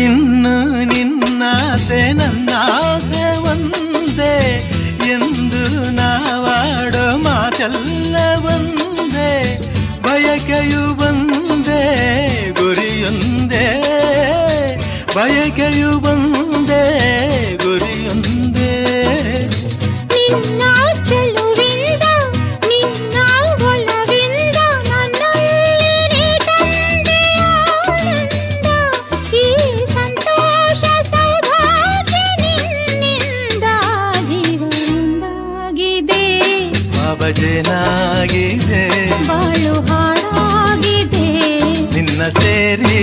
ಇನ್ನು ನಿನ್ನಾಸೆ ನನ್ನಾಸೆ ಒಂದೇ ಎಂದು ನಾವಾಡೋ ಮಾತೆಲ್ಲ ಒಂದೇ, ಬಯಕೆಯು ಒಂದೇ ಗುರಿಯೊಂದೇ, ಬಯಕೆಯು ಒಂದೇ ಗುರಿಯೊಂದೇ. ನಿನ್ನ ಚೆಲುವಿಂದ ನಿನ್ನ ಒಲವಿಂದ ನನ್ನಲ್ಲಿ ತಂದೆ ಆನಂದ, ಈ ಸಂತೋಷ ಸೌಭಾಗ್ಯ ನಿನ್ನಿಂದ ಜೀವನದಾಗಿದೆ, ಬಾಬಜೇನಾಗಿದೆ, ಬಾಳು ಹಾಡಾಗಿದೆ ನಿನ್ನ ಸೇರಿ